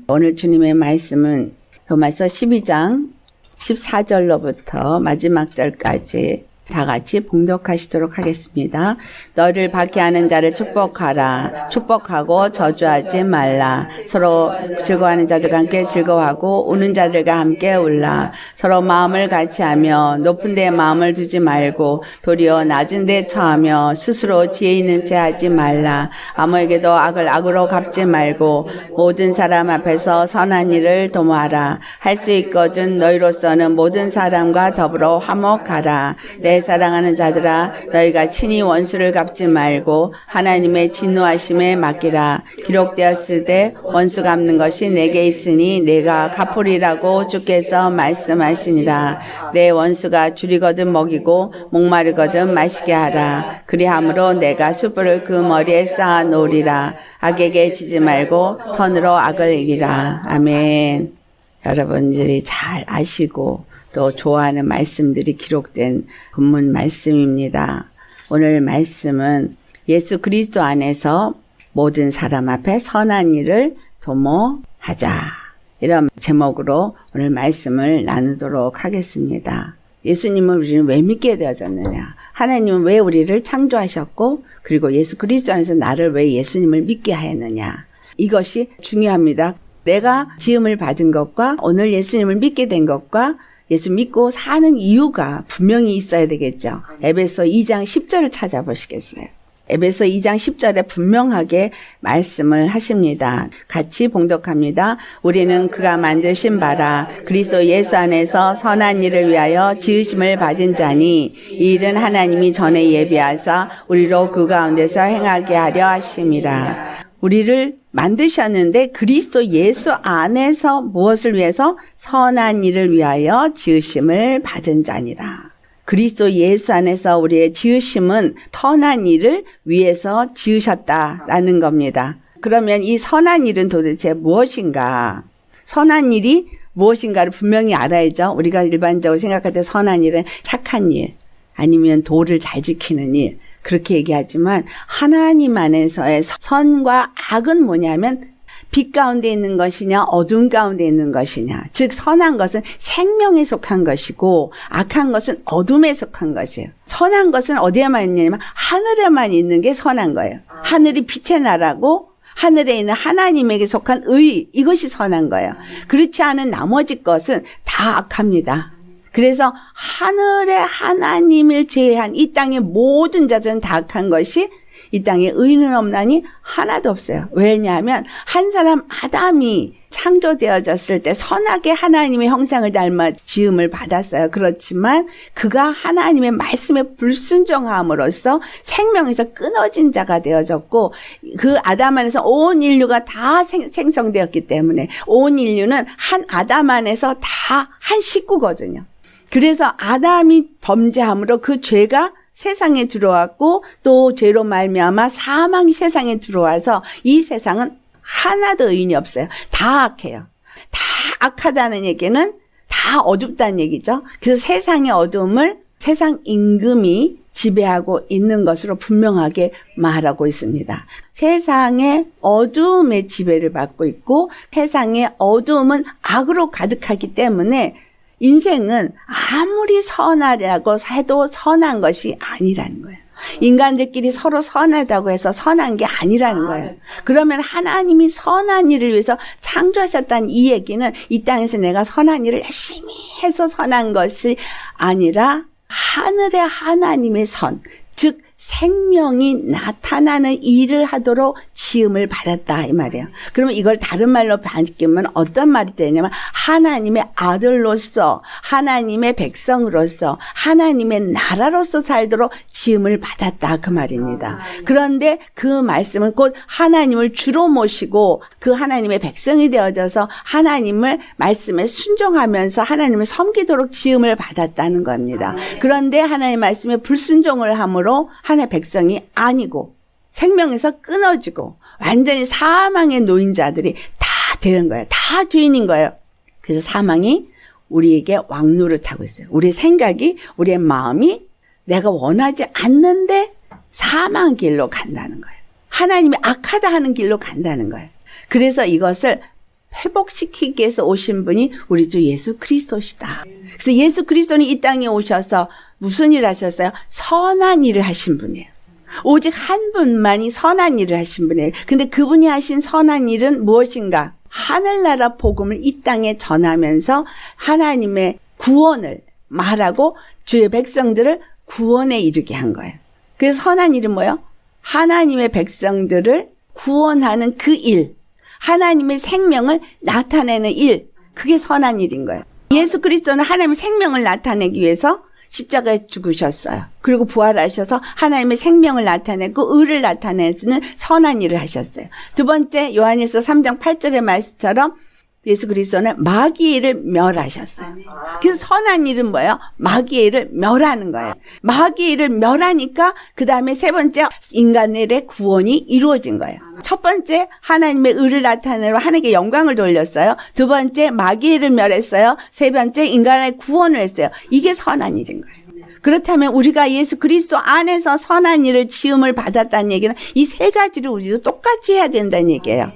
오늘 주님의 말씀은 로마서 12장 14절로부터 마지막 절까지 다 같이 봉독하시도록 하겠습니다. 너를 박해하는 자를 축복하라. 축복하고 저주하지 말라. 서로 즐거워하는 자들과 함께 즐거워하고 우는 자들과 함께 울라. 서로 마음을 같이하며 높은 데에 마음을 두지 말고 도리어 낮은 데에 처하며 스스로 지혜 있는 채 하지 말라. 아무에게도 악을 악으로 갚지 말고 모든 사람 앞에서 선한 일을 도모하라. 할 수 있거든 너희로서는 모든 사람과 더불어 화목하라. 내 사랑하는 자들아, 너희가 친히 원수를 갚지 말고 하나님의 진노하심에 맡기라. 기록되었으되 원수 갚는 것이 내게 있으니 내가 갚으리라고 주께서 말씀하시니라. 내 원수가 줄이거든 먹이고 목마르거든 마시게 하라. 그리함으로 내가 숯불을 그 머리에 쌓아 놓으리라. 악에게 지지 말고 선으로 악을 이기라. 아멘. 여러분들이 잘 아시고 또 좋아하는 말씀들이 기록된 본문 말씀입니다. 오늘 말씀은 예수 그리스도 안에서 모든 사람 앞에 선한 일을 도모하자. 이런 제목으로 오늘 말씀을 나누도록 하겠습니다. 예수님을 우리는 왜 믿게 되어졌느냐? 하나님은 왜 우리를 창조하셨고 그리고 예수 그리스도 안에서 나를 왜 예수님을 믿게 하였느냐? 이것이 중요합니다. 내가 지음을 받은 것과 오늘 예수님을 믿게 된 것과 예수 믿고 사는 이유가 분명히 있어야 되겠죠. 에베소 2장 10절을 찾아보시겠어요? 에베소 2장 10절에 분명하게 말씀을 하십니다. 같이 봉독합니다. 우리는 그가 만드신 바라 그리스도 예수 안에서 선한 일을 위하여 지으심을 받은 자니 이 일은 하나님이 전에 예비하사 우리로 그 가운데서 행하게 하려 하심이라. 우리를 만드셨는데 그리스도 예수 안에서 무엇을 위해서? 선한 일을 위하여 지으심을 받은 자니라. 그리스도 예수 안에서 우리의 지으심은 선한 일을 위해서 지으셨다라는 겁니다. 그러면 이 선한 일은 도대체 무엇인가? 선한 일이 무엇인가를 분명히 알아야죠. 우리가 일반적으로 생각할 때 선한 일은 착한 일, 아니면 도를 잘 지키는 일, 그렇게 얘기하지만 하나님 안에서의 선과 악은 뭐냐면 빛 가운데 있는 것이냐 어둠 가운데 있는 것이냐. 즉 선한 것은 생명에 속한 것이고 악한 것은 어둠에 속한 것이에요. 선한 것은 어디에만 있냐면 하늘에만 있는 게 선한 거예요. 하늘이 빛의 나라고 하늘에 있는 하나님에게 속한 의, 이것이 선한 거예요. 그렇지 않은 나머지 것은 다 악합니다. 그래서 하늘의 하나님을 제외한 이 땅의 모든 자들은 다 악한 것이 이 땅에 의인은 없나니 하나도 없어요. 왜냐하면 한 사람 아담이 창조되어졌을 때 선하게 하나님의 형상을 닮아 지음을 받았어요. 그렇지만 그가 하나님의 말씀에 불순종함으로써 생명에서 끊어진 자가 되어졌고 그 아담 안에서 온 인류가 다 생성되었기 때문에 온 인류는 한 아담 안에서 다 한 식구거든요. 그래서 아담이 범죄함으로 그 죄가 세상에 들어왔고 또 죄로 말미암아 사망이 세상에 들어와서 이 세상은 하나도 의인이 없어요. 다 악해요. 다 악하다는 얘기는 다 어둡다는 얘기죠. 그래서 세상의 어둠을 세상 임금이 지배하고 있는 것으로 분명하게 말하고 있습니다. 세상의 어둠의 지배를 받고 있고 세상의 어둠은 악으로 가득하기 때문에 인생은 아무리 선하려고 해도 선한 것이 아니라는 거예요. 인간들끼리 서로 선하다고 해서 선한 게 아니라는 거예요. 그러면 하나님이 선한 일을 위해서 창조하셨다는 이 얘기는 이 땅에서 내가 선한 일을 열심히 해서 선한 것이 아니라 하늘의 하나님의 선, 즉 생명이 나타나는 일을 하도록 지음을 받았다 이 말이에요. 그러면 이걸 다른 말로 바꾸면 어떤 말이 되냐면 하나님의 아들로서 하나님의 백성으로서 하나님의 나라로서 살도록 지음을 받았다 그 말입니다. 그런데 그 말씀은 곧 하나님을 주로 모시고 그 하나님의 백성이 되어져서 하나님을 말씀에 순종하면서 하나님을 섬기도록 지음을 받았다는 겁니다. 그런데 하나님의 말씀에 불순종을 함으로 하나님의 백성이 아니고 생명에서 끊어지고 완전히 사망의 노인 자들이 다 되는 거예요. 다 죄인인 거예요. 그래서 사망이 우리에게 왕노릇하고 있어요. 우리의 생각이, 우리의 마음이 내가 원하지 않는데 사망 길로 간다는 거예요. 하나님이 악하다 하는 길로 간다는 거예요. 그래서 이것을 회복시키기 위해서 오신 분이 우리 주 예수 그리스도시다. 그래서 예수 그리스도는 이 땅에 오셔서 무슨 일을 하셨어요? 선한 일을 하신 분이에요. 오직 한 분만이 선한 일을 하신 분이에요. 근데 그분이 하신 선한 일은 무엇인가? 하늘나라 복음을 이 땅에 전하면서 하나님의 구원을 말하고 주의 백성들을 구원에 이르게 한 거예요. 그래서 선한 일은 뭐예요? 하나님의 백성들을 구원하는 그 일, 하나님의 생명을 나타내는 일, 그게 선한 일인 거예요. 예수 그리스도는 하나님의 생명을 나타내기 위해서 십자가에 죽으셨어요. 그리고 부활하셔서 하나님의 생명을 나타내고 의를 나타내는 선한 일을 하셨어요. 두 번째, 요한일서 3장 8절의 말씀처럼 예수 그리스도는 마귀의 일을 멸하셨어요. 그래서 선한 일은 뭐예요? 마귀의 일을 멸하는 거예요. 마귀의 일을 멸하니까 그 다음에 세 번째, 인간들의 구원이 이루어진 거예요. 첫 번째, 하나님의 의를 나타내러 하나님께 영광을 돌렸어요. 두 번째, 마귀의 일을 멸했어요. 세 번째, 인간의 구원을 했어요. 이게 선한 일인 거예요. 그렇다면 우리가 예수 그리스도 안에서 선한 일을 지음을 받았다는 얘기는 이 세 가지를 우리도 똑같이 해야 된다는 얘기예요.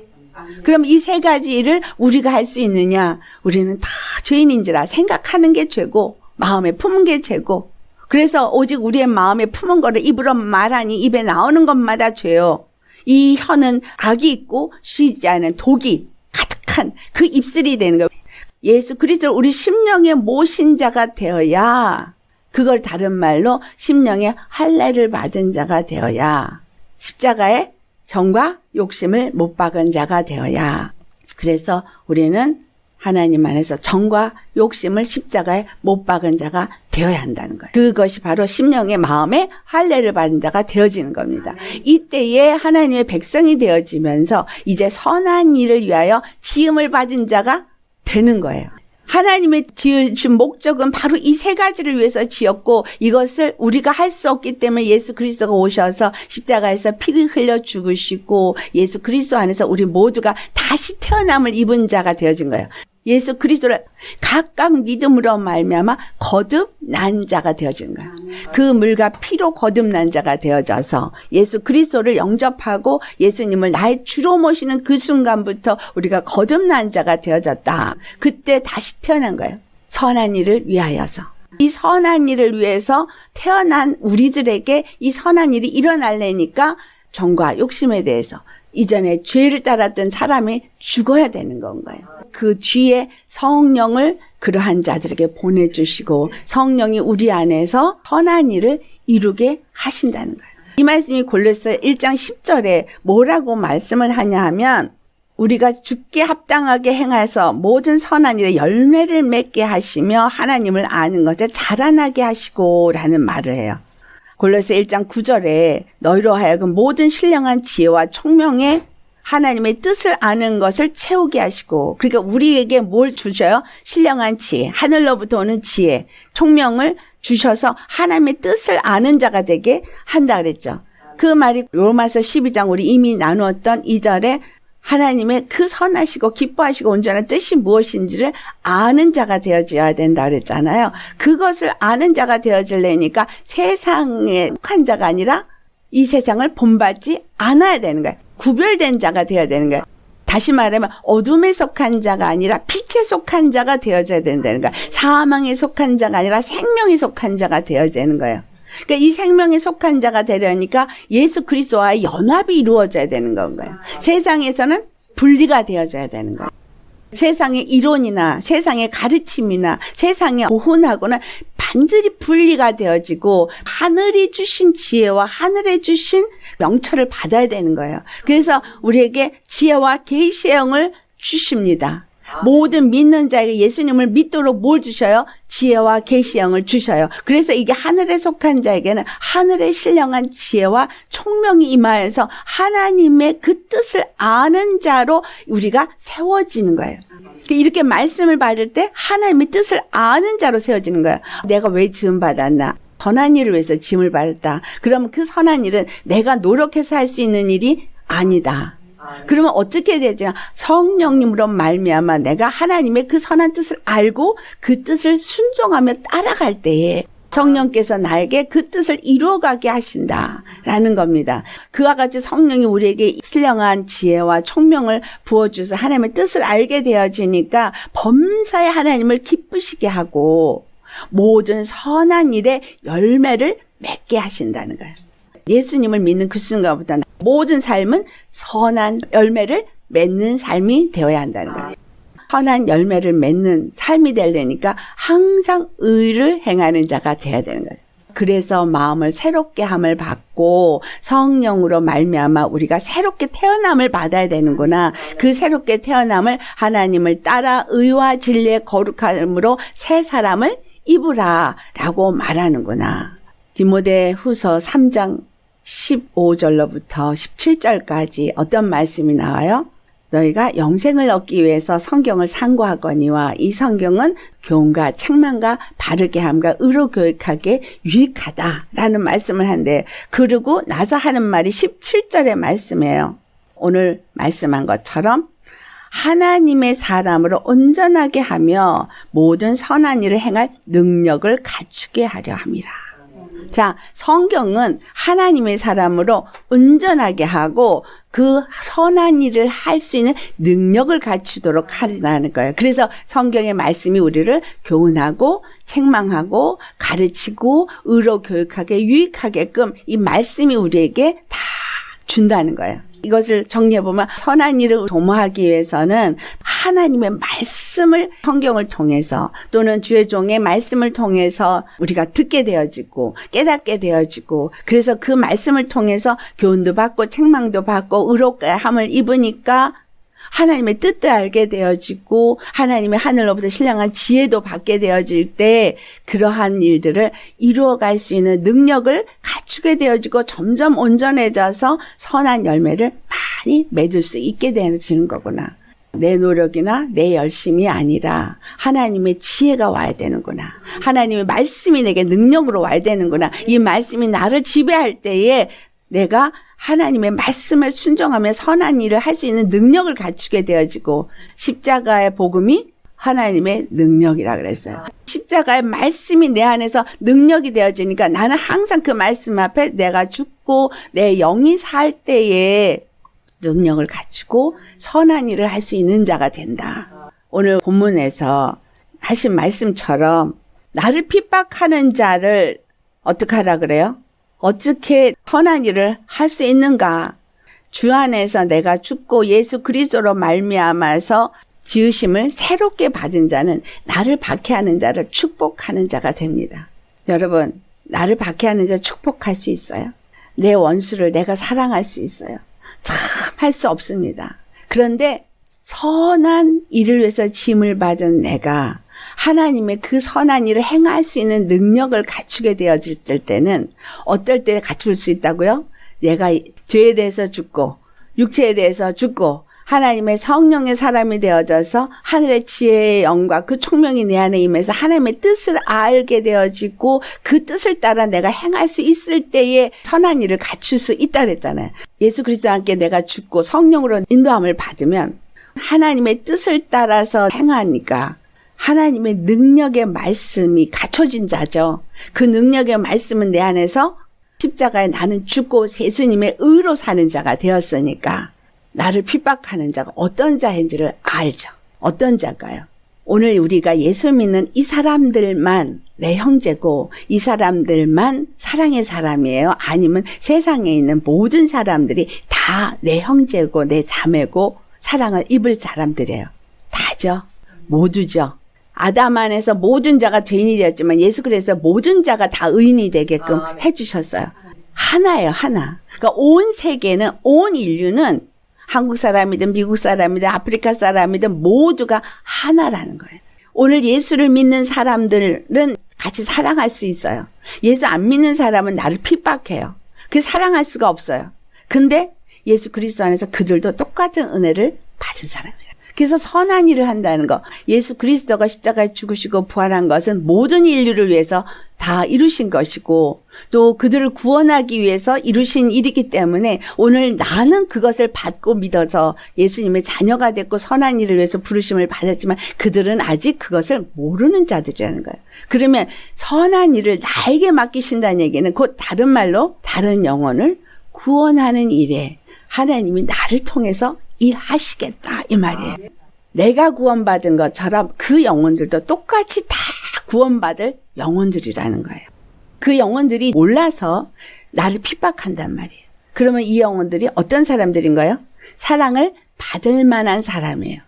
그럼 이 세 가지 일을 우리가 할 수 있느냐? 우리는 다 죄인인지라 생각하는 게 죄고 마음에 품은 게 죄고, 그래서 오직 우리의 마음에 품은 거를 입으로 말하니 입에 나오는 것마다 죄요. 이 혀는 악이 있고 쉬지 않은 독이 가득한 그 입술이 되는 거예요. 예수 그리스도를 우리 심령에 모신 자가 되어야, 그걸 다른 말로 심령에 할례를 받은 자가 되어야, 십자가에 정과 욕심을 못 박은 자가 되어야. 그래서 우리는 하나님 안에서 정과 욕심을 십자가에 못 박은 자가 되어야 한다는 거예요. 그것이 바로 심령의 마음에 할례를 받은 자가 되어지는 겁니다. 이때에 하나님의 백성이 되어지면서 이제 선한 일을 위하여 지음을 받은 자가 되는 거예요. 하나님의 지으신 목적은 바로 이 세 가지를 위해서 지었고, 이것을 우리가 할 수 없기 때문에 예수 그리스도가 오셔서 십자가에서 피를 흘려 죽으시고 예수 그리스도 안에서 우리 모두가 다시 태어남을 입은 자가 되어진 거예요. 예수 그리스도를 각각 믿음으로 말미암아 거듭난 자가 되어진 거예요. 그 물과 피로 거듭난 자가 되어져서 예수 그리스도를 영접하고 예수님을 나의 주로 모시는 그 순간부터 우리가 거듭난 자가 되어졌다. 그때 다시 태어난 거예요. 선한 일을 위하여서. 이 선한 일을 위해서 태어난 우리들에게 이 선한 일이 일어나려니까 정과 욕심에 대해서 이전에 죄를 따랐던 사람이 죽어야 되는 건가요? 그 뒤에 성령을 그러한 자들에게 보내주시고 성령이 우리 안에서 선한 일을 이루게 하신다는 거예요. 이 말씀이 골로새 1장 10절에 뭐라고 말씀을 하냐 하면, 우리가 주께 합당하게 행해서 모든 선한 일에 열매를 맺게 하시며 하나님을 아는 것에 자라나게 하시고 라는 말을 해요. 골로새 1장 9절에 너희로 하여금 모든 신령한 지혜와 총명에 하나님의 뜻을 아는 것을 채우게 하시고, 그러니까 우리에게 뭘 주셔요? 신령한 지혜, 하늘로부터 오는 지혜, 총명을 주셔서 하나님의 뜻을 아는 자가 되게 한다 그랬죠. 그 말이 로마서 12장 우리 이미 나누었던 2절에 하나님의 그 선하시고 기뻐하시고 온전한 뜻이 무엇인지를 아는 자가 되어줘야 된다 그랬잖아요. 그것을 아는 자가 되어지려니까 세상에 속한 자가 아니라 이 세상을 본받지 않아야 되는 거예요. 구별된 자가 되어야 되는 거예요. 다시 말하면 어둠에 속한 자가 아니라 빛에 속한 자가 되어져야 된다는 거예요. 사망에 속한 자가 아니라 생명에 속한 자가 되어야 되는 거예요. 그러니까 이 생명에 속한 자가 되려니까 예수 그리스도와의 연합이 이루어져야 되는 건가요? 세상에서는 분리가 되어져야 되는 거예요. 세상의 이론이나 세상의 가르침이나 세상의 교훈하고는 반드시 분리가 되어지고 하늘이 주신 지혜와 하늘에 주신 명철을 받아야 되는 거예요. 그래서 우리에게 지혜와 계시의 영을 주십니다. 모든 믿는 자에게 예수님을 믿도록 뭘 주셔요? 지혜와 계시의 영을 주셔요. 그래서 이게 하늘에 속한 자에게는 하늘의 신령한 지혜와 총명이 임하여서 하나님의 그 뜻을 아는 자로 우리가 세워지는 거예요. 이렇게 말씀을 받을 때 하나님의 뜻을 아는 자로 세워지는 거예요. 내가 왜 지음 받았나? 선한 일을 위해서 지음을 받았다. 그러면 그 선한 일은 내가 노력해서 할 수 있는 일이 아니다. 그러면 어떻게 되냐? 성령님으로 말미암아 내가 하나님의 그 선한 뜻을 알고 그 뜻을 순종하며 따라갈 때에 성령께서 나에게 그 뜻을 이루어가게 하신다라는 겁니다. 그와 같이 성령이 우리에게 신령한 지혜와 총명을 부어주셔서 하나님의 뜻을 알게 되어지니까 범사에 하나님을 기쁘시게 하고 모든 선한 일에 열매를 맺게 하신다는 거예요. 예수님을 믿는 그 순간부터 모든 삶은 선한 열매를 맺는 삶이 되어야 한다는 거예요. 선한 열매를 맺는 삶이 되려니까 항상 의를 행하는 자가 돼야 되는 거예요. 그래서 마음을 새롭게 함을 받고 성령으로 말미암아 우리가 새롭게 태어남을 받아야 되는구나. 그 새롭게 태어남을 하나님을 따라 의와 진리의 거룩함으로 새 사람을 입으라라고 말하는구나. 디모데후서 3장 15절로부터 17절까지 어떤 말씀이 나와요? 너희가 영생을 얻기 위해서 성경을 상고하거니와 이 성경은 교훈과 책망과 바르게 함과 의로 교육하게 유익하다라는 말씀을 한대. 그러고 나서 하는 말이 17절의 말씀이에요. 오늘 말씀한 것처럼 하나님의 사람으로 온전하게 하며 모든 선한 일을 행할 능력을 갖추게 하려 함이라. 자, 성경은 하나님의 사람으로 온전하게 하고 그 선한 일을 할 수 있는 능력을 갖추도록 하리라는 거예요. 그래서 성경의 말씀이 우리를 교훈하고 책망하고 가르치고 의로 교육하게 유익하게끔 이 말씀이 우리에게 다 준다는 거예요. 이것을 정리해보면 선한 일을 도모하기 위해서는 하나님의 말씀을 성경을 통해서 또는 주의 종의 말씀을 통해서 우리가 듣게 되어지고 깨닫게 되어지고 그래서 그 말씀을 통해서 교훈도 받고 책망도 받고 의롭게함을 입으니까 하나님의 뜻도 알게 되어지고 하나님의 하늘로부터 신령한 지혜도 받게 되어질 때 그러한 일들을 이루어갈 수 있는 능력을 갖추게 되어지고 점점 온전해져서 선한 열매를 많이 맺을 수 있게 되어지는 거구나. 내 노력이나 내 열심이 아니라 하나님의 지혜가 와야 되는구나. 하나님의 말씀이 내게 능력으로 와야 되는구나. 이 말씀이 나를 지배할 때에 내가 하나님의 말씀을 순종하며 선한 일을 할 수 있는 능력을 갖추게 되어지고 십자가의 복음이 하나님의 능력이라 그랬어요. 십자가의 말씀이 내 안에서 능력이 되어지니까 나는 항상 그 말씀 앞에 내가 죽고 내 영이 살 때에 능력을 갖추고 선한 일을 할 수 있는 자가 된다. 오늘 본문에서 하신 말씀처럼 나를 핍박하는 자를 어떻게 하라 그래요? 어떻게 선한 일을 할 수 있는가? 주 안에서 내가 죽고 예수 그리스도로 말미암아서 지으심을 새롭게 받은 자는 나를 박해하는 자를 축복하는 자가 됩니다. 여러분, 나를 박해하는 자 축복할 수 있어요? 내 원수를 내가 사랑할 수 있어요? 참 할 수 없습니다. 그런데 선한 일을 위해서 짐을 받은 내가 하나님의 그 선한 일을 행할 수 있는 능력을 갖추게 되어질 때는 어떨 때 갖출 수 있다고요? 내가 죄에 대해서 죽고 육체에 대해서 죽고 하나님의 성령의 사람이 되어져서 하늘의 지혜의 영과 그 총명이 내 안에 임해서 하나님의 뜻을 알게 되어지고 그 뜻을 따라 내가 행할 수 있을 때에 선한 일을 갖출 수 있다 그랬잖아요. 예수 그리스도와 함께 내가 죽고 성령으로 인도함을 받으면 하나님의 뜻을 따라서 행하니까 하나님의 능력의 말씀이 갖춰진 자죠. 그 능력의 말씀은 내 안에서 십자가에 나는 죽고 예수님의 의로 사는 자가 되었으니까 나를 핍박하는 자가 어떤 자인지를 알죠. 어떤 자가요? 오늘 우리가 예수 믿는 이 사람들만 내 형제고 이 사람들만 사랑의 사람이에요? 아니면 세상에 있는 모든 사람들이 다 내 형제고 내 자매고 사랑을 입을 사람들이에요? 다죠. 모두죠. 아담 안에서 모든 자가 죄인이 되었지만 예수 그리스도 모든 자가 다 의인이 되게끔 해주셨어요. 하나예요, 하나. 그러니까 온 세계는, 온 인류는 한국 사람이든 미국 사람이든 아프리카 사람이든 모두가 하나라는 거예요. 오늘 예수를 믿는 사람들은 같이 사랑할 수 있어요. 예수 안 믿는 사람은 나를 핍박해요. 그래서 사랑할 수가 없어요. 근데 예수 그리스도 안에서 그들도 똑같은 은혜를 받은 사람이에요. 그래서 선한 일을 한다는 거. 예수 그리스도가 십자가에 죽으시고 부활한 것은 모든 인류를 위해서 다 이루신 것이고 또 그들을 구원하기 위해서 이루신 일이기 때문에 오늘 나는 그것을 받고 믿어서 예수님의 자녀가 됐고 선한 일을 위해서 부르심을 받았지만 그들은 아직 그것을 모르는 자들이라는 거예요. 그러면 선한 일을 나에게 맡기신다는 얘기는 곧 다른 말로 다른 영혼을 구원하는 일에 하나님이 나를 통해서 일하시겠다 이 말이에요. 내가 구원받은 것처럼 그 영혼들도 똑같이 다 구원받을 영혼들이라는 거예요. 그 영혼들이 몰라서 나를 핍박한단 말이에요. 그러면 이 영혼들이 어떤 사람들인가요? 사랑을 받을 만한 사람이에요.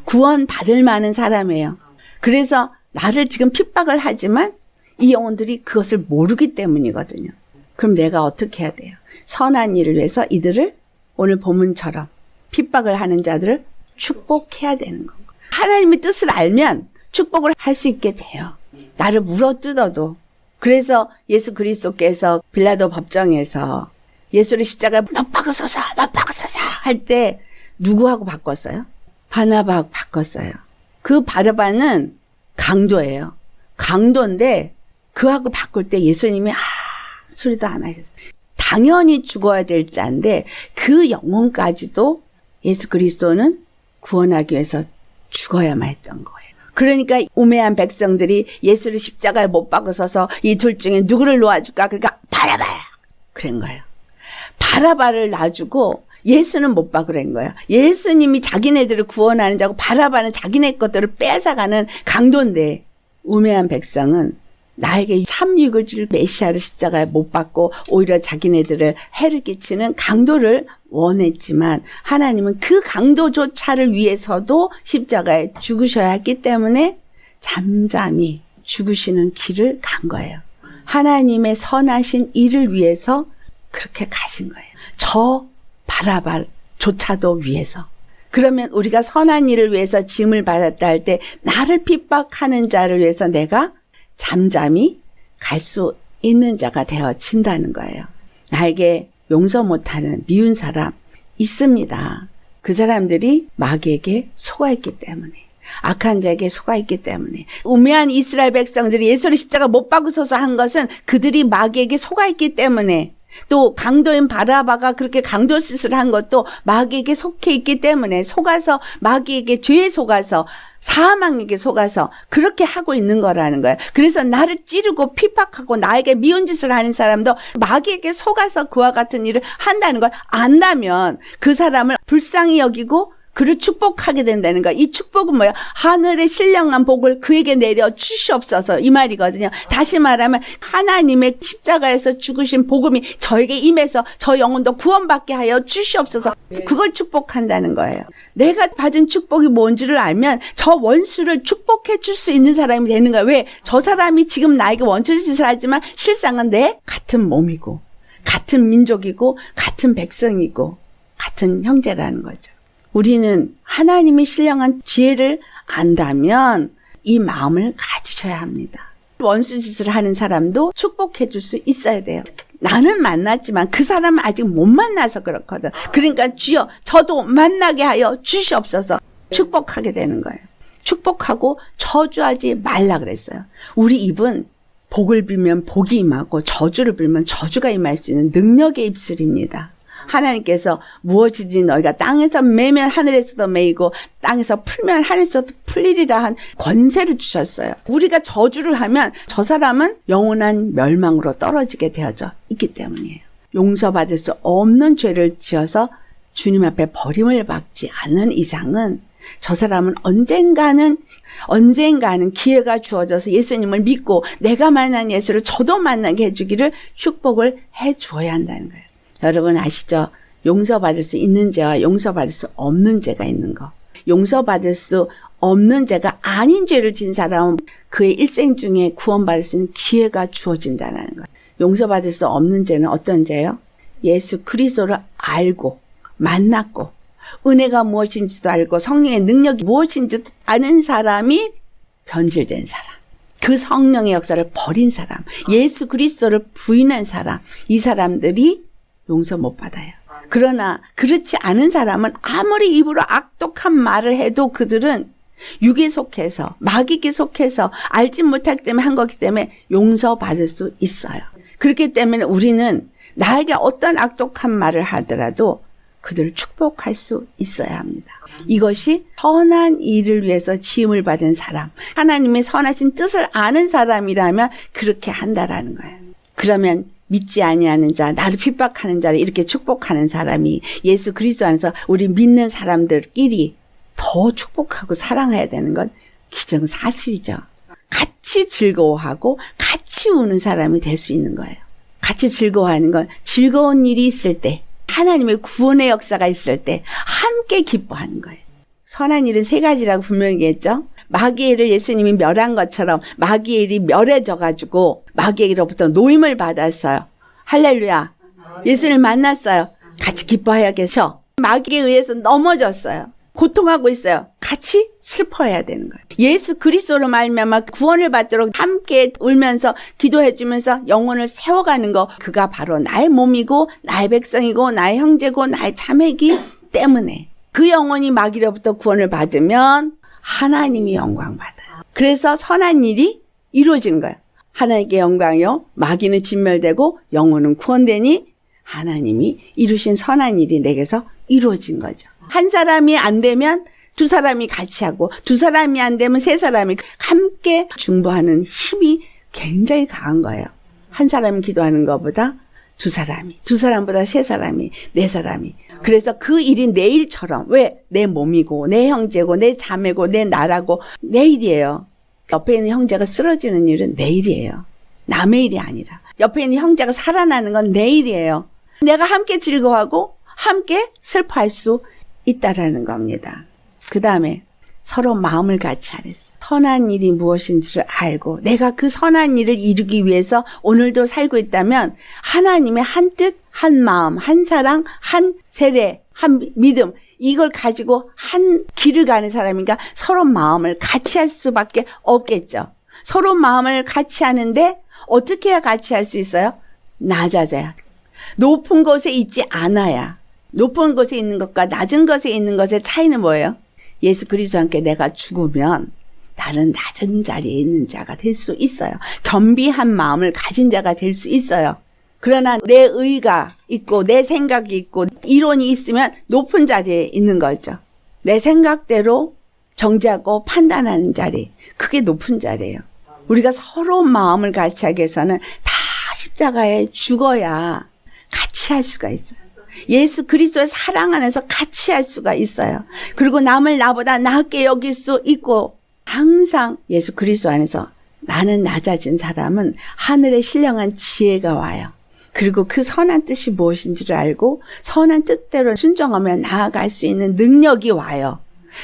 구원받을 만한 사람이에요. 그래서 나를 지금 핍박을 하지만 이 영혼들이 그것을 모르기 때문이거든요. 그럼 내가 어떻게 해야 돼요? 선한 일을 위해서 이들을 오늘 본문처럼 핍박을 하는 자들을 축복해야 되는 거고. 하나님의 뜻을 알면 축복을 할 수 있게 돼요. 나를 물어뜯어도. 그래서 예수 그리스도께서 빌라도 법정에서 예수를 십자가에 못 박으소서 할 때 누구하고 바꿨어요? 바나바하고 바꿨어요. 그 바나바는 강도예요. 강도인데 그하고 바꿀 때 예수님이 소리도 안 하셨어요. 당연히 죽어야 될 자인데 그 영혼까지도 예수 그리스도는 구원하기 위해서 죽어야만 했던 거예요. 그러니까 우매한 백성들이 예수를 십자가에 못 박으셔서 이 둘 중에 누구를 놓아줄까? 그러니까 바라바야. 그런 거예요. 바라바를 놔주고 예수는 못 박으란 거예요. 예수님이 자기네들을 구원하는 자고 바라바는 자기네 것들을 뺏어가는 강도인데 우매한 백성은 나에게 참육을 줄 메시아를 십자가에 못 박고 오히려 자기네들을 해를 끼치는 강도를 원했지만 하나님은 그 강도조차를 위해서도 십자가에 죽으셔야 했기 때문에 잠잠히 죽으시는 길을 간 거예요. 하나님의 선하신 일을 위해서 그렇게 가신 거예요. 저 바라바조차도 위해서. 그러면 우리가 선한 일을 위해서 짐을 받았다 할 때 나를 핍박하는 자를 위해서 내가 잠잠히 갈 수 있는 자가 되어진다는 거예요. 나에게 용서 못하는 미운 사람 있습니다. 그 사람들이 마귀에게 속아있기 때문에 악한 자에게 속아있기 때문에 우매한 이스라엘 백성들이 예수를 십자가 못 박으셔서 한 것은 그들이 마귀에게 속아있기 때문에 또 강도인 바라바가 그렇게 강도 짓을 한 것도 마귀에게 속해 있기 때문에 속아서 마귀에게 죄에 속아서 사망에게 속아서 그렇게 하고 있는 거라는 거예요. 그래서 나를 찌르고 핍박하고 나에게 미운 짓을 하는 사람도 마귀에게 속아서 그와 같은 일을 한다는 걸 안다면 그 사람을 불쌍히 여기고 그를 축복하게 된다는 거야. 이 축복은 뭐야? 하늘의 신령한 복을 그에게 내려 주시옵소서 이 말이거든요. 다시 말하면 하나님의 십자가에서 죽으신 복음이 저에게 임해서 저 영혼도 구원받게 하여 주시옵소서. 그걸 축복한다는 거예요. 내가 받은 축복이 뭔지를 알면 저 원수를 축복해 줄 수 있는 사람이 되는 거야. 왜? 저 사람이 지금 나에게 원수짓을 하지만 실상은 내 같은 몸이고 같은 민족이고 같은 백성이고 같은 형제라는 거죠. 우리는 하나님의 신령한 지혜를 안다면 이 마음을 가지셔야 합니다. 원수짓을 하는 사람도 축복해 줄 수 있어야 돼요. 나는 만났지만 그 사람은 아직 못 만나서 그렇거든. 그러니까 주여 저도 만나게 하여 주시옵소서. 축복하게 되는 거예요. 축복하고 저주하지 말라 그랬어요. 우리 입은 복을 빌면 복이 임하고 저주를 빌면 저주가 임할 수 있는 능력의 입술입니다. 하나님께서 무엇이든지 너희가 땅에서 매면 하늘에서도 매이고 땅에서 풀면 하늘에서도 풀리리라 한 권세를 주셨어요. 우리가 저주를 하면 저 사람은 영원한 멸망으로 떨어지게 되어져 있기 때문이에요. 용서받을 수 없는 죄를 지어서 주님 앞에 버림을 받지 않는 이상은 저 사람은 언젠가는 기회가 주어져서 예수님을 믿고 내가 만난 예수를 저도 만나게 해주기를 축복을 해 주어야 한다는 거예요. 여러분 아시죠? 용서받을 수 있는 죄와 용서받을 수 없는 죄가 있는 거. 용서받을 수 없는 죄가 아닌 죄를 진 사람은 그의 일생 중에 구원받을 수 있는 기회가 주어진다는 거예요. 용서받을 수 없는 죄는 어떤 죄예요? 예수 그리스도를 알고 만났고 은혜가 무엇인지도 알고 성령의 능력이 무엇인지도 아는 사람이 변질된 사람. 그 성령의 역사를 버린 사람. 예수 그리스도를 부인한 사람. 이 사람들이 용서 못 받아요. 그러나 그렇지 않은 사람은 아무리 입으로 악독한 말을 해도 그들은 육에 속해서 마귀에 속해서 알지 못하기 때문에 한 거기 때문에 용서받을 수 있어요. 그렇기 때문에 우리는 나에게 어떤 악독한 말을 하더라도 그들을 축복할 수 있어야 합니다. 이것이 선한 일을 위해서 지음을 받은 사람, 하나님의 선하신 뜻을 아는 사람이라면 그렇게 한다라는 거예요. 그러면 믿지 아니하는 자, 나를 핍박하는 자를 이렇게 축복하는 사람이 예수 그리스도 안에서 우리 믿는 사람들끼리 더 축복하고 사랑해야 되는 건 기정사실이죠. 같이 즐거워하고 같이 우는 사람이 될 수 있는 거예요. 같이 즐거워하는 건 즐거운 일이 있을 때, 하나님의 구원의 역사가 있을 때 함께 기뻐하는 거예요. 선한 일은 세 가지라고 분명히 얘기했죠. 마귀를 예수님이 멸한 것처럼 마귀일이 멸해져가지고 마귀로부터 노임을 받았어요. 할렐루야. 예수를 만났어요. 같이 기뻐해야겠죠. 마귀에 의해서 넘어졌어요. 고통하고 있어요. 같이 슬퍼해야 되는 거예요. 예수 그리스도로 말미암아 구원을 받도록 함께 울면서 기도해 주면서 영혼을 세워가는 거, 그가 바로 나의 몸이고 나의 백성이고 나의 형제고 나의 자매이기 때문에 그 영혼이 마귀로부터 구원을 받으면 하나님이 영광 받아요. 그래서 선한 일이 이루어지는 거예요. 하나님께 영광이요, 마귀는 진멸되고 영혼은 구원되니 하나님이 이루신 선한 일이 내게서 이루어진 거죠. 한 사람이 안 되면 두 사람이 같이 하고, 두 사람이 안 되면 세 사람이 함께 중보하는 힘이 굉장히 강한 거예요. 한 사람이 기도하는 것보다 두 사람이, 두 사람보다 세 사람이, 네 사람이. 그래서 그 일이 내 일처럼, 왜? 내 몸이고 내 형제고 내 자매고 내 나라고 내 일이에요. 옆에 있는 형제가 쓰러지는 일은 내 일이에요. 남의 일이 아니라. 옆에 있는 형제가 살아나는 건 내 일이에요. 내가 함께 즐거워하고 함께 슬퍼할 수 있다라는 겁니다. 그 다음에 서로 마음을 같이 하랬어요. 선한 일이 무엇인지를 알고 내가 그 선한 일을 이루기 위해서 오늘도 살고 있다면 하나님의 한 뜻, 한 마음, 한 사랑, 한 세례, 한 믿음, 이걸 가지고 한 길을 가는 사람이니까 서로 마음을 같이 할 수밖에 없겠죠. 서로 마음을 같이 하는데 어떻게 해야 같이 할 수 있어요? 낮아져야. 높은 곳에 있지 않아야. 높은 곳에 있는 것과 낮은 곳에 있는 것의 차이는 뭐예요? 예수 그리스도와 함께 내가 죽으면 나는 낮은 자리에 있는 자가 될 수 있어요. 겸비한 마음을 가진 자가 될 수 있어요. 그러나 내 의가 있고 내 생각이 있고 이론이 있으면 높은 자리에 있는 거죠. 내 생각대로 정죄하고 판단하는 자리, 그게 높은 자리예요. 우리가 서로 마음을 같이 하기 위해서는 다 십자가에 죽어야 같이 할 수가 있어요. 예수 그리스도의 사랑 안에서 같이 할 수가 있어요. 그리고 남을 나보다 낫게 여길 수 있고, 항상 예수 그리스도 안에서 나는 낮아진 사람은 하늘의 신령한 지혜가 와요. 그리고 그 선한 뜻이 무엇인지를 알고 선한 뜻대로 순종하며 나아갈 수 있는 능력이 와요.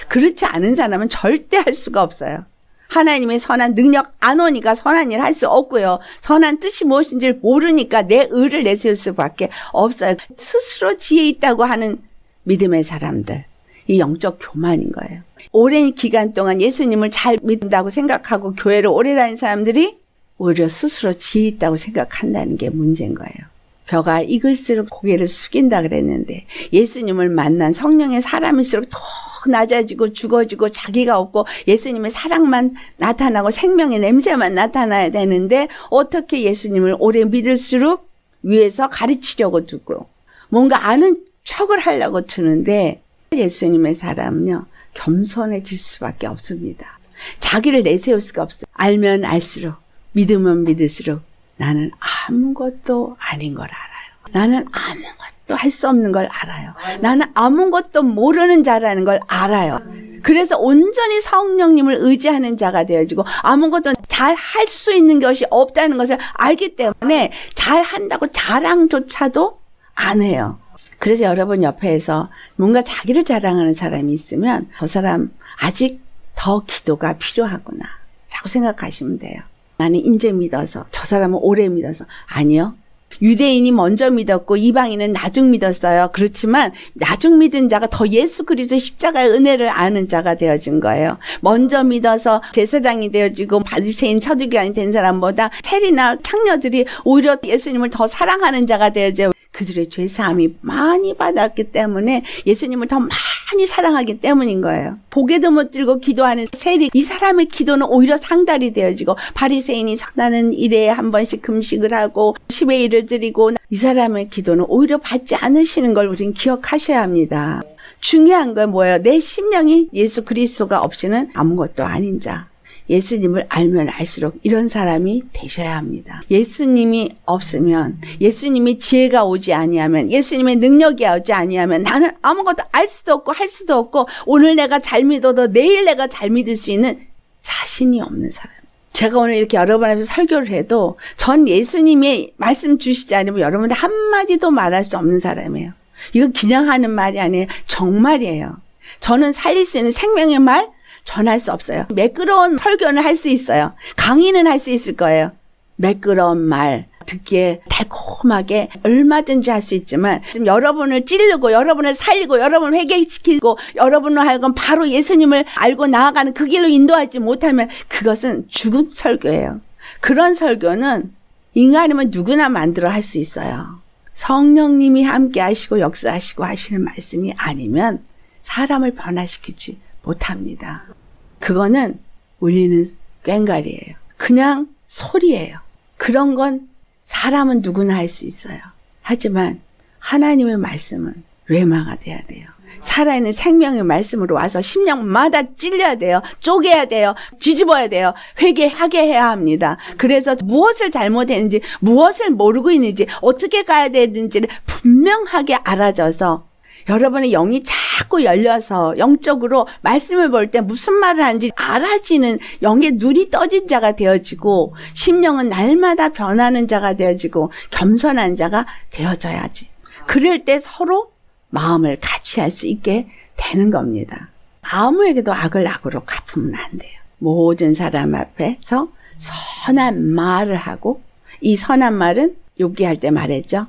그렇지 않은 사람은 절대 할 수가 없어요. 하나님의 선한 능력 안 오니까 선한 일 할 수 없고요. 선한 뜻이 무엇인지를 모르니까 내 의를 내세울 수밖에 없어요. 스스로 지혜 있다고 하는 믿음의 사람들, 이 영적 교만인 거예요. 오랜 기간 동안 예수님을 잘 믿는다고 생각하고 교회를 오래 다닌 사람들이 오히려 스스로 지혜 있다고 생각한다는 게 문제인 거예요. 벼가 익을수록 고개를 숙인다 그랬는데 예수님을 만난 성령의 사람일수록 더 낮아지고 죽어지고 자기가 없고 예수님의 사랑만 나타나고 생명의 냄새만 나타나야 되는데 어떻게 예수님을 오래 믿을수록 위에서 가르치려고 두고 뭔가 아는 척을 하려고 드는데, 예수님의 사람은요 겸손해질 수밖에 없습니다. 자기를 내세울 수가 없어요. 알면 알수록, 믿으면 믿을수록 나는 아무것도 아닌 걸 알아요. 나는 아무것도 할 수 없는 걸 알아요. 나는 아무것도 모르는 자라는 걸 알아요. 그래서 온전히 성령님을 의지하는 자가 되어지고 아무것도 잘 할 수 있는 것이 없다는 것을 알기 때문에 잘 한다고 자랑조차도 안 해요. 그래서 여러분 옆에서 뭔가 자기를 자랑하는 사람이 있으면 저 사람 아직 더 기도가 필요하구나 라고 생각하시면 돼요. 나는 이제 믿어서, 저 사람은 오래 믿어서. 아니요. 유대인이 먼저 믿었고 이방인은 나중 믿었어요. 그렇지만 나중 믿은 자가 더 예수 그리스도의 십자가의 은혜를 아는 자가 되어진 거예요. 먼저 믿어서 제사장이 되어지고 바리새인 서두기관이 된 사람보다 세리나 창녀들이 오히려 예수님을 더 사랑하는 자가 되어져. 그들의 죄사함이 많이 받았기 때문에 예수님을 더 많이 사랑하기 때문인 거예요. 고개도 못 들고 기도하는 세리, 이 사람의 기도는 오히려 상달이 되어지고, 바리새인이 나는 일에 한 번씩 금식을 하고 10의 1을 드리고, 이 사람의 기도는 오히려 받지 않으시는 걸 우린 기억하셔야 합니다. 중요한 건 뭐예요? 내 심령이 예수 그리스도가 없이는 아무것도 아닌 자. 예수님을 알면 알수록 이런 사람이 되셔야 합니다. 예수님이 없으면, 예수님이 지혜가 오지 아니하면, 예수님의 능력이 오지 아니하면 나는 아무것도 알 수도 없고 할 수도 없고, 오늘 내가 잘 믿어도 내일 내가 잘 믿을 수 있는 자신이 없는 사람. 제가 오늘 이렇게 여러분 앞에서 설교를 해도 전 예수님이 말씀 주시지 않으면 여러분들 한마디도 말할 수 없는 사람이에요. 이거 그냥 하는 말이 아니에요. 정말이에요. 저는 살릴 수 있는 생명의 말 전할 수 없어요. 매끄러운 설교는 할 수 있어요. 강의는 할 수 있을 거예요. 매끄러운 말, 듣기에 달콤하게 얼마든지 할 수 있지만, 지금 여러분을 찌르고 여러분을 살리고 여러분을 회개시키고 여러분을 하여금 바로 예수님을 알고 나아가는 그 길로 인도하지 못하면 그것은 죽은 설교예요. 그런 설교는 인간이면 누구나 만들어 할 수 있어요. 성령님이 함께 하시고 역사하시고 하시는 말씀이 아니면 사람을 변화시키지 못합니다. 그거는 울리는 꽹과리예요. 그냥 소리예요. 그런 건 사람은 누구나 할 수 있어요. 하지만 하나님의 말씀은 뢰마가 돼야 돼요. 살아있는 생명의 말씀으로 와서 심령마다 찔려야 돼요. 쪼개야 돼요. 뒤집어야 돼요. 회개하게 해야 합니다. 그래서 무엇을 잘못했는지, 무엇을 모르고 있는지, 어떻게 가야 되는지를 분명하게 알아져서 여러분의 영이 자꾸 열려서 영적으로 말씀을 볼 때 무슨 말을 하는지 알아지는 영의 눈이 떠진 자가 되어지고, 심령은 날마다 변하는 자가 되어지고 겸손한 자가 되어져야지. 그럴 때 서로 마음을 같이 할 수 있게 되는 겁니다. 아무에게도 악을 악으로 갚으면 안 돼요. 모든 사람 앞에서 선한 말을 하고, 이 선한 말은 욥기할 때 말했죠.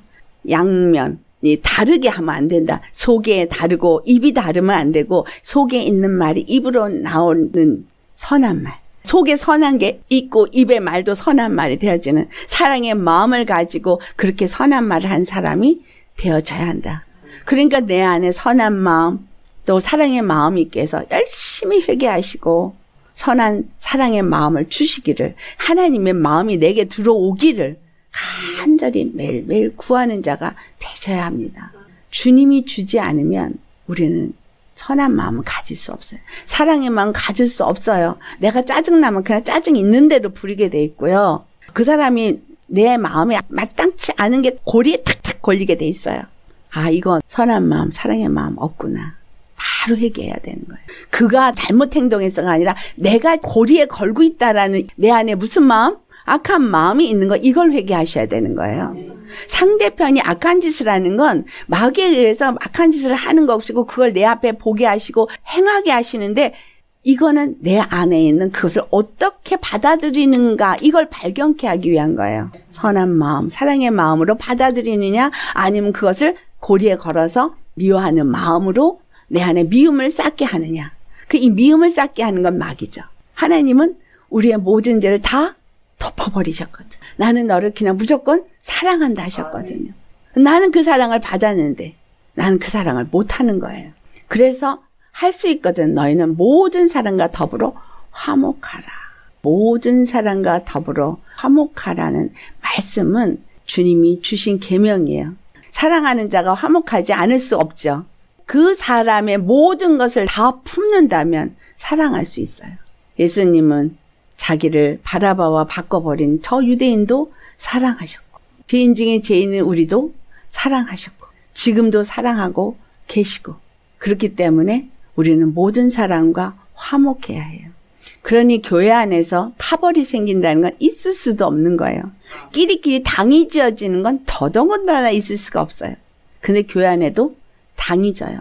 양면 다르게 하면 안 된다. 속에 다르고 입이 다르면 안 되고, 속에 있는 말이 입으로 나오는 선한 말. 속에 선한 게 있고 입의 말도 선한 말이 되어지는 사랑의 마음을 가지고 그렇게 선한 말을 한 사람이 되어져야 한다. 그러니까 내 안에 선한 마음, 또 사랑의 마음이 있게 해서 열심히 회개하시고 선한 사랑의 마음을 주시기를, 하나님의 마음이 내게 들어오기를 간절히 매일매일 구하는 자가 되셔야 합니다. 주님이 주지 않으면 우리는 선한 마음을 가질 수 없어요. 사랑의 마음 가질 수 없어요. 내가 짜증나면 그냥 짜증 있는 대로 부리게 돼 있고요. 그 사람이 내 마음에 마땅치 않은 게 고리에 탁탁 걸리게 돼 있어요. 아, 이건 선한 마음, 사랑의 마음 없구나. 바로 회개해야 되는 거예요. 그가 잘못 행동해서가 아니라 내가 고리에 걸고 있다라는 내 안에 무슨 마음? 악한 마음이 있는 거, 이걸 회개하셔야 되는 거예요. 상대편이 악한 짓을 하는 건 마귀에 의해서 악한 짓을 하는 것이고 그걸 내 앞에 보게 하시고 행하게 하시는데, 이거는 내 안에 있는 그것을 어떻게 받아들이는가, 이걸 발견케 하기 위한 거예요. 선한 마음, 사랑의 마음으로 받아들이느냐, 아니면 그것을 고리에 걸어서 미워하는 마음으로 내 안에 미움을 쌓게 하느냐. 이 미움을 쌓게 하는 건 마귀죠. 하나님은 우리의 모든 죄를 다 덮어버리셨거든. 나는 너를 그냥 무조건 사랑한다 하셨거든요. 나는 그 사랑을 받았는데 나는 그 사랑을 못하는 거예요. 그래서 할 수 있거든. 너희는 모든 사람과 더불어 화목하라. 모든 사람과 더불어 화목하라는 말씀은 주님이 주신 계명이에요. 사랑하는 자가 화목하지 않을 수 없죠. 그 사람의 모든 것을 다 품는다면 사랑할 수 있어요. 예수님은 자기를 바라바와 바꿔버린 저 유대인도 사랑하셨고, 죄인 중에 죄인은 우리도 사랑하셨고, 지금도 사랑하고 계시고, 그렇기 때문에 우리는 모든 사람과 화목해야 해요. 그러니 교회 안에서 파벌이 생긴다는 건 있을 수도 없는 거예요. 끼리끼리 당이 지어지는 건 더더군다나 있을 수가 없어요. 근데 교회 안에도 당이 져요.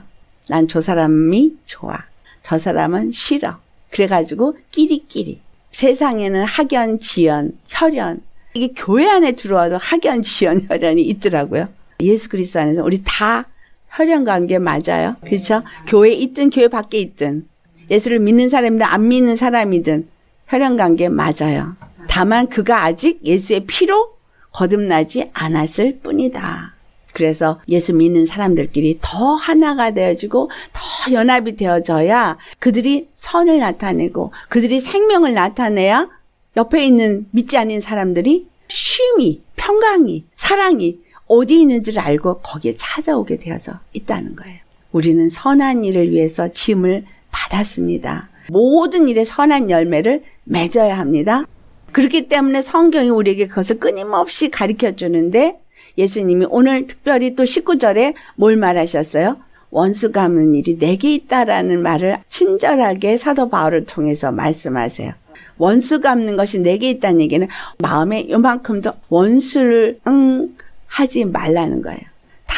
난 저 사람이 좋아, 저 사람은 싫어. 그래가지고 끼리끼리. 세상에는 학연, 지연, 혈연, 이게 교회 안에 들어와도 학연, 지연, 혈연이 있더라고요. 예수 그리스도 안에서 우리 다 혈연 관계 맞아요. 그렇죠? 교회에 있든 교회 밖에 있든, 예수를 믿는 사람이든 안 믿는 사람이든 혈연 관계 맞아요. 다만 그가 아직 예수의 피로 거듭나지 않았을 뿐이다. 그래서 예수 믿는 사람들끼리 더 하나가 되어지고 더 연합이 되어져야 그들이 선을 나타내고 그들이 생명을 나타내야 옆에 있는 믿지 않는 사람들이 쉼이, 평강이, 사랑이 어디 있는지를 알고 거기에 찾아오게 되어져 있다는 거예요. 우리는 선한 일을 위해서 지음을 받았습니다. 모든 일에 선한 열매를 맺어야 합니다. 그렇기 때문에 성경이 우리에게 그것을 끊임없이 가르쳐 주는데 예수님이 오늘 특별히 또 19절에 뭘 말하셨어요? 원수 갚는 일이 내게 있다라는 말을 친절하게 사도 바울을 통해서 말씀하세요. 원수 갚는 것이 내게 있다는 얘기는 마음에 요만큼도 원수를 하지 말라는 거예요. 다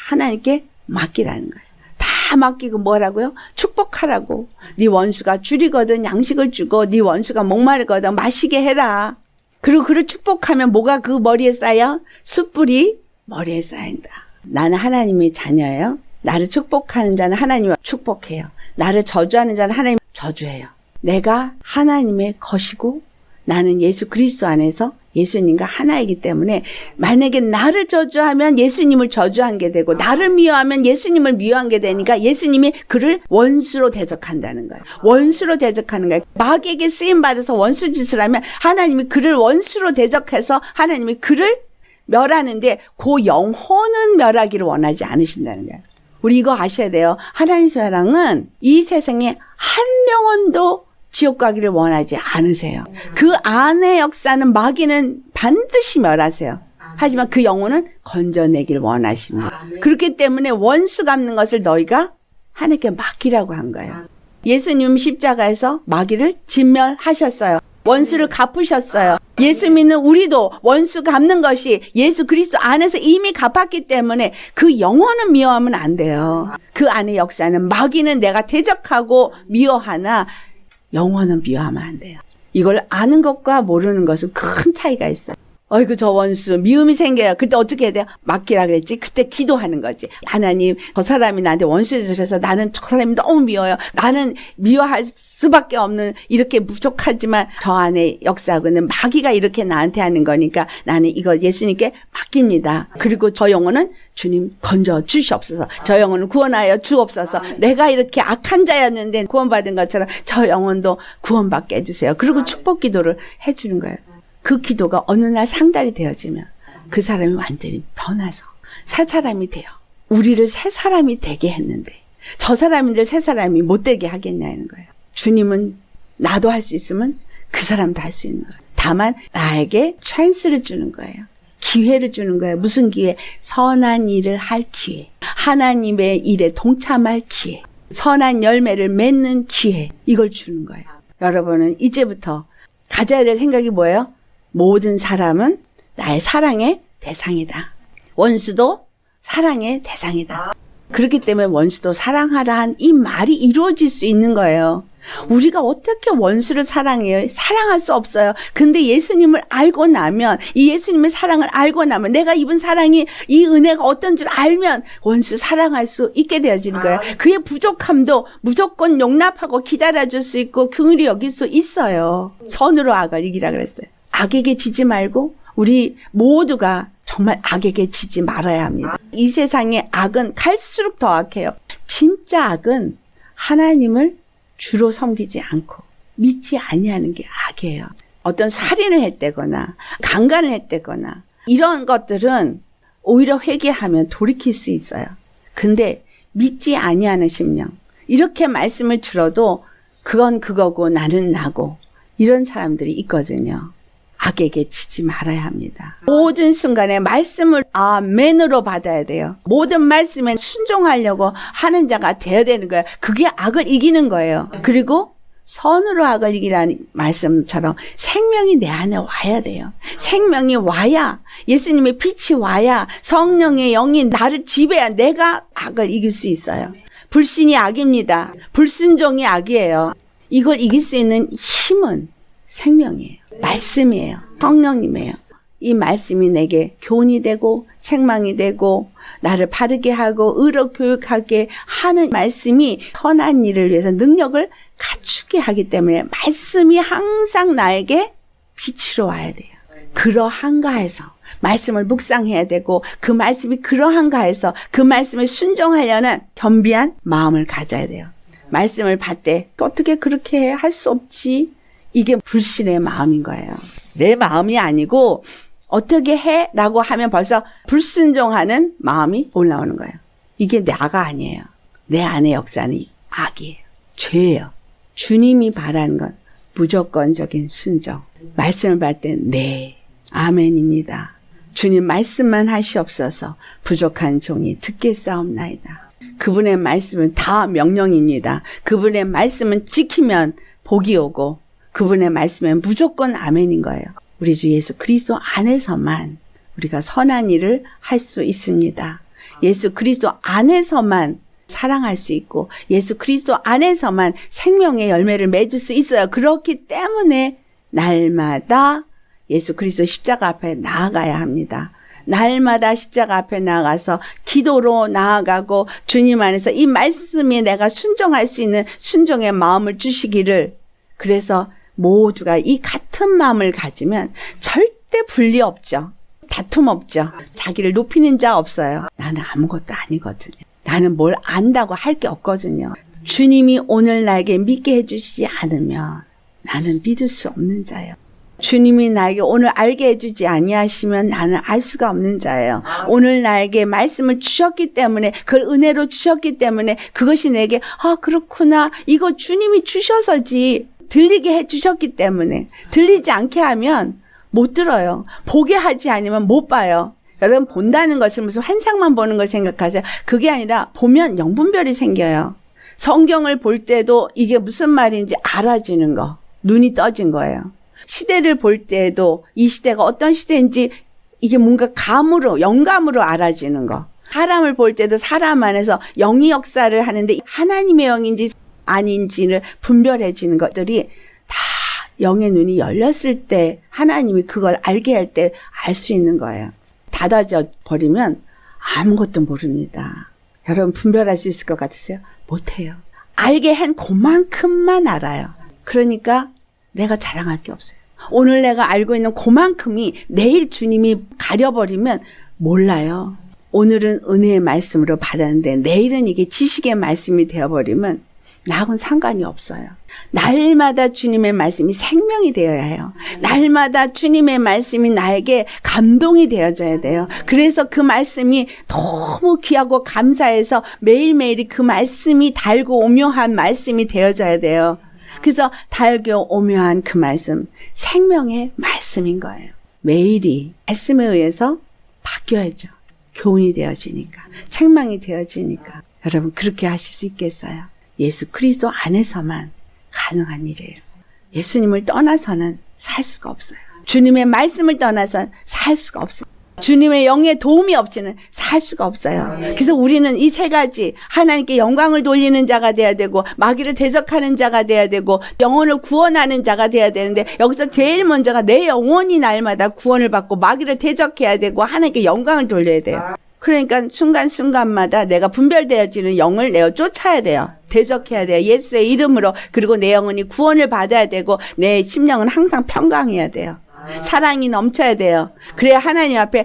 하나님께 맡기라는 거예요. 다 맡기고 뭐라고요? 축복하라고. 네 원수가 줄이거든 양식을 주고 네 원수가 목마르거든 마시게 해라. 그리고 그를 축복하면 뭐가 그 머리에 쌓여? 숯불이 머리에 쌓인다. 나는 하나님의 자녀예요. 나를 축복하는 자는 하나님을 축복해요. 나를 저주하는 자는 하나님을 저주해요. 내가 하나님의 것이고 나는 예수 그리스도 안에서 예수님과 하나이기 때문에 만약에 나를 저주하면 예수님을 저주한 게 되고 나를 미워하면 예수님을 미워한 게 되니까 예수님이 그를 원수로 대적한다는 거예요. 원수로 대적하는 거예요. 마귀에게 쓰임받아서 원수 짓을 하면 하나님이 그를 원수로 대적해서 하나님이 그를 멸하는데 그 영혼은 멸하기를 원하지 않으신다는 거예요. 우리 이거 아셔야 돼요. 하나님의 사랑은 이 세상에 한 영혼도 지옥 가기를 원하지 않으세요. 그 안의 역사는 마귀는 반드시 멸하세요. 하지만 그 영혼은 건져내길 원하십니다. 그렇기 때문에 원수 갚는 것을 너희가 하나님께 맡기라고 한 거예요. 예수님 십자가에서 마귀를 진멸하셨어요. 원수를 갚으셨어요. 예수 믿는 우리도 원수 갚는 것이 예수 그리스도 안에서 이미 갚았기 때문에 그 영혼은 미워하면 안 돼요. 그 안의 역사는 마귀는 내가 대적하고 미워하나 영혼은 미워하면 안 돼요. 이걸 아는 것과 모르는 것은 큰 차이가 있어요. 어이구 저 원수 미움이 생겨요. 그때 어떻게 해야 돼요? 맡기라 그랬지. 그때 기도하는 거지. 하나님 저 사람이 나한테 원수짓을 해서 나는 저 사람이 너무 미워요. 나는 미워할 수밖에 없는 이렇게 부족하지만 저 안에 역사하고는 마귀가 이렇게 나한테 하는 거니까 나는 이거 예수님께 맡깁니다. 그리고 저 영혼은 주님 건져 주시옵소서. 저 영혼을 구원하여 주옵소서. 내가 이렇게 악한 자였는데 구원받은 것처럼 저 영혼도 구원받게 해주세요. 그리고 축복 기도를 해주는 거예요. 그 기도가 어느 날 상달이 되어지면 그 사람이 완전히 변해서 새 사람이 돼요. 우리를 새 사람이 되게 했는데 저 사람인들 새 사람이 못 되게 하겠냐는 거예요. 주님은 나도 할 수 있으면 그 사람도 할 수 있는 거예요. 다만 나에게 찬스를 주는 거예요. 기회를 주는 거예요. 무슨 기회? 선한 일을 할 기회. 하나님의 일에 동참할 기회. 선한 열매를 맺는 기회. 이걸 주는 거예요. 여러분은 이제부터 가져야 될 생각이 뭐예요? 모든 사람은 나의 사랑의 대상이다. 원수도 사랑의 대상이다. 그렇기 때문에 원수도 사랑하라 한 이 말이 이루어질 수 있는 거예요. 우리가 어떻게 원수를 사랑해요? 사랑할 수 없어요. 근데 예수님을 알고 나면 이 예수님의 사랑을 알고 나면 내가 입은 사랑이 이 은혜가 어떤 줄 알면 원수 사랑할 수 있게 되어지는 거예요. 그의 부족함도 무조건 용납하고 기다려줄 수 있고 긍휼히 여길 수 있어요. 선으로 악을 이기라 그랬어요. 악에게 지지 말고 우리 모두가 정말 악에게 지지 말아야 합니다. 이 세상의 악은 갈수록 더 악해요. 진짜 악은 하나님을 주로 섬기지 않고 믿지 아니하는 게 악이에요. 어떤 살인을 했다거나 강간을 했다거나 이런 것들은 오히려 회개하면 돌이킬 수 있어요. 근데 믿지 아니하는 심령, 이렇게 말씀을 들어도 그건 그거고 나는 나고 이런 사람들이 있거든요. 악에게 지지 말아야 합니다. 모든 순간에 말씀을 아멘으로 받아야 돼요. 모든 말씀에 순종하려고 하는 자가 되어야 되는 거예요. 그게 악을 이기는 거예요. 그리고 선으로 악을 이기라는 말씀처럼 생명이 내 안에 와야 돼요. 생명이 와야, 예수님의 빛이 와야, 성령의 영이 나를 지배해야 내가 악을 이길 수 있어요. 불신이 악입니다. 불순종이 악이에요. 이걸 이길 수 있는 힘은 생명이에요. 말씀이에요. 성령님이에요. 이 말씀이 내게 교훈이 되고 책망이 되고 나를 바르게 하고 의로 교육하게 하는 말씀이 선한 일을 위해서 능력을 갖추게 하기 때문에 말씀이 항상 나에게 빛으로 와야 돼요. 그러한가 해서 말씀을 묵상해야 되고 그 말씀이 그러한가 해서 그 말씀에 순종하려는 겸비한 마음을 가져야 돼요. 말씀을 받되 어떻게 그렇게 해? 할 수 없지. 이게 불신의 마음인 거예요. 내 마음이 아니고 어떻게 해? 라고 하면 벌써 불순종하는 마음이 올라오는 거예요. 이게 나가 아니에요. 내 안의 역사는 악이에요. 죄예요. 주님이 바라는 건 무조건적인 순종. 말씀을 받을 때 네, 아멘입니다. 주님 말씀만 하시옵소서. 부족한 종이 듣겠사옵나이다. 그분의 말씀은 다 명령입니다. 그분의 말씀은 지키면 복이 오고 그분의 말씀은 무조건 아멘인 거예요. 우리 주 예수 그리스도 안에서만 우리가 선한 일을 할 수 있습니다. 예수 그리스도 안에서만 사랑할 수 있고 예수 그리스도 안에서만 생명의 열매를 맺을 수 있어요. 그렇기 때문에 날마다 예수 그리스도 십자가 앞에 나아가야 합니다. 날마다 십자가 앞에 나아가서 기도로 나아가고 주님 안에서 이 말씀에 내가 순종할 수 있는 순종의 마음을 주시기를. 그래서 모두가 이 같은 마음을 가지면 절대 분리 없죠. 다툼 없죠. 자기를 높이는 자 없어요. 나는 아무것도 아니거든요. 나는 뭘 안다고 할 게 없거든요. 주님이 오늘 나에게 믿게 해주시지 않으면 나는 믿을 수 없는 자예요. 주님이 나에게 오늘 알게 해주지 아니하시면 나는 알 수가 없는 자예요. 오늘 나에게 말씀을 주셨기 때문에 그걸 은혜로 주셨기 때문에 그것이 내게 그렇구나. 이거 주님이 주셔서지. 들리게 해주셨기 때문에 들리지 않게 하면 못 들어요. 보게 하지 않으면 못 봐요. 여러분 본다는 것을 무슨 환상만 보는 걸 생각하세요. 그게 아니라 보면 영분별이 생겨요. 성경을 볼 때도 이게 무슨 말인지 알아지는 거. 눈이 떠진 거예요. 시대를 볼 때도 이 시대가 어떤 시대인지 이게 뭔가 감으로 영감으로 알아지는 거. 사람을 볼 때도 사람 안에서 영이 역사를 하는데 하나님의 영인지 아닌지를 분별해지는 것들이 다 영의 눈이 열렸을 때 하나님이 그걸 알게 할 때 알 수 있는 거예요. 닫아져 버리면 아무것도 모릅니다. 여러분 분별할 수 있을 것 같으세요? 못해요. 알게 한 그만큼만 알아요. 그러니까 내가 자랑할 게 없어요. 오늘 내가 알고 있는 그만큼이 내일 주님이 가려버리면 몰라요. 오늘은 은혜의 말씀으로 받았는데 내일은 이게 지식의 말씀이 되어버리면 나하고는 상관이 없어요. 날마다 주님의 말씀이 생명이 되어야 해요. 날마다 주님의 말씀이 나에게 감동이 되어져야 돼요. 그래서 그 말씀이 너무 귀하고 감사해서 매일매일이 그 말씀이 달고 오묘한 말씀이 되어져야 돼요. 그래서 달고 오묘한 그 말씀, 생명의 말씀인 거예요. 매일이 말씀에 의해서 바뀌어야죠. 교훈이 되어지니까, 책망이 되어지니까. 여러분 그렇게 하실 수 있겠어요? 예수 그리스도 안에서만 가능한 일이에요. 예수님을 떠나서는 살 수가 없어요. 주님의 말씀을 떠나서는 살 수가 없어요. 주님의 영의 도움이 없이는 살 수가 없어요. 그래서 우리는 이 세 가지 하나님께 영광을 돌리는 자가 돼야 되고 마귀를 대적하는 자가 돼야 되고 영혼을 구원하는 자가 돼야 되는데 여기서 제일 먼저가 내 영혼이 날마다 구원을 받고 마귀를 대적해야 되고 하나님께 영광을 돌려야 돼요. 그러니까 순간순간마다 내가 분별되어지는 영을 내어 쫓아야 돼요. 대적해야 돼요. 예수의 이름으로. 그리고 내 영혼이 구원을 받아야 되고 내 심령은 항상 평강해야 돼요. 사랑이 넘쳐야 돼요. 그래야 하나님 앞에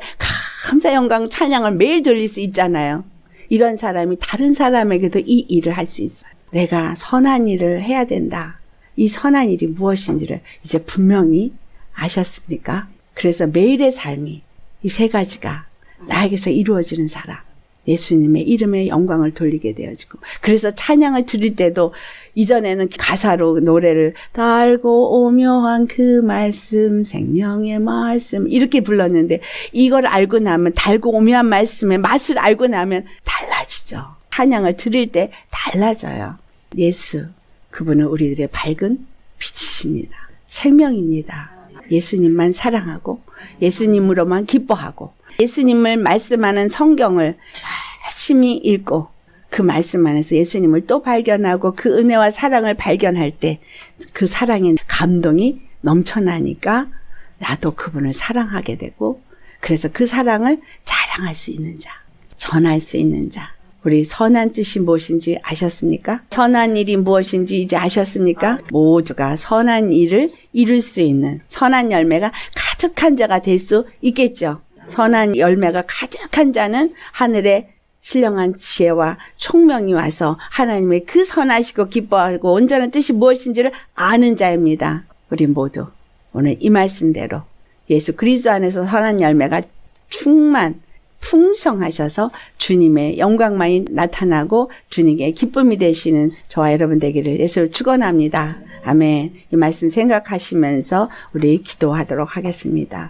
감사 영광 찬양을 매일 돌릴 수 있잖아요. 이런 사람이 다른 사람에게도 이 일을 할 수 있어요. 내가 선한 일을 해야 된다. 이 선한 일이 무엇인지를 이제 분명히 아셨습니까? 그래서 매일의 삶이 이 세 가지가 나에게서 이루어지는 사람. 예수님의 이름에 영광을 돌리게 되어지고 그래서 찬양을 드릴 때도 이전에는 가사로 노래를 달고 오묘한 그 말씀 생명의 말씀 이렇게 불렀는데 이걸 알고 나면 달고 오묘한 말씀의 맛을 알고 나면 달라지죠. 찬양을 드릴 때 달라져요. 예수 그분은 우리들의 밝은 빛이십니다. 생명입니다. 예수님만 사랑하고 예수님으로만 기뻐하고 예수님을 말씀하는 성경을 열심히 읽고 그 말씀 안에서 예수님을 또 발견하고 그 은혜와 사랑을 발견할 때 그 사랑의 감동이 넘쳐나니까 나도 그분을 사랑하게 되고 그래서 그 사랑을 자랑할 수 있는 자, 전할 수 있는 자. 우리 선한 뜻이 무엇인지 아셨습니까? 선한 일이 무엇인지 이제 아셨습니까? 모두가 선한 일을 이룰 수 있는 선한 열매가 가득 가득한 자가 될 수 있겠죠. 선한 열매가 가득한 자는 하늘에 신령한 지혜와 총명이 와서 하나님의 그 선하시고 기뻐하고 온전한 뜻이 무엇인지를 아는 자입니다. 우리 모두 오늘 이 말씀대로 예수 그리스도 안에서 선한 열매가 풍성하셔서 주님의 영광만이 나타나고 주님께 기쁨이 되시는 저와 여러분 되기를 예수를 축원합니다. 아멘. 이 말씀 생각하시면서 우리 기도하도록 하겠습니다.